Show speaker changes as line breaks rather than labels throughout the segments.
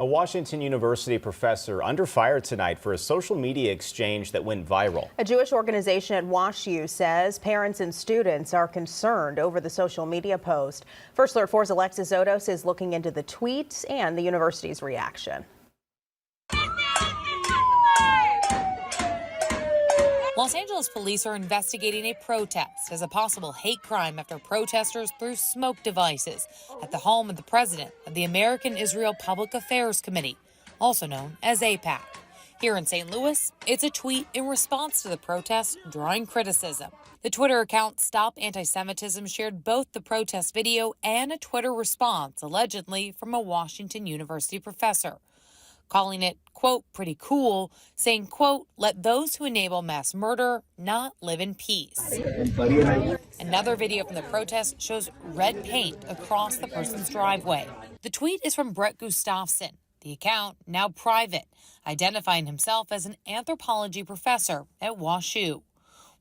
A Washington University professor under fire tonight for a social media exchange that went viral.
A Jewish organization at WashU says parents and students are concerned over the social media post. First Alert 4's Alexis Odos is looking into the tweet and the university's reaction.
Los Angeles police are investigating a protest as a possible hate crime after protesters threw smoke devices at the home of the president of the American Israel Public Affairs Committee, also known as AIPAC. Here in St. Louis, it's a tweet in response to the protest drawing criticism. The Twitter account Stop Anti-Semitism shared both the protest video and a Twitter response, allegedly from a Washington University professor, calling it, quote, pretty cool, saying, quote, let those who enable mass murder not live in peace. Another video from the protest shows red paint across the person's driveway. The tweet is from Brett Gustafson, the account now private, identifying himself as an anthropology professor at WashU.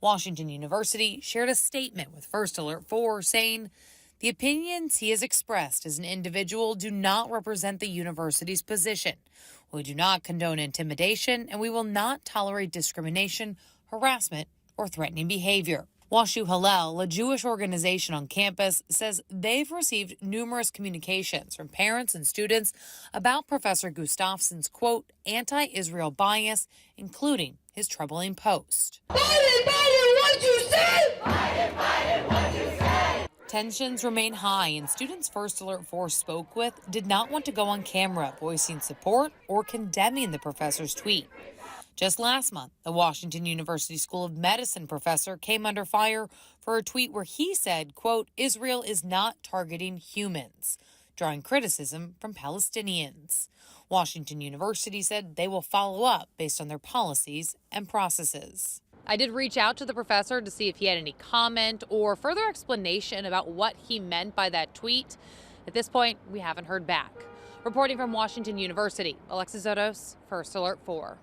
Washington University shared a statement with First Alert 4 saying, the opinions he has expressed as an individual do not represent the university's position. We do not condone intimidation, and we will not tolerate discrimination, harassment, or threatening behavior. WashU Hillel, a Jewish organization on campus, says they've received numerous communications from parents and students about Professor Gustafson's, quote, anti-Israel bias, including his troubling post.
Biden, what'd you say?
Biden, what'd you say?
Tensions remain high, and students First Alert 4 spoke with did not want to go on camera voicing support or condemning the professor's tweet. Just last month, the Washington University School of Medicine professor came under fire for a tweet where he said, quote, Israel is not targeting humans, drawing criticism from Palestinians. Washington University said they will follow up based on their policies and processes.
I did reach out to the professor to see if he had any comment or further explanation about what he meant by that tweet. At this point, we haven't heard back. Reporting from Washington University, Alexis Odos, First Alert 4.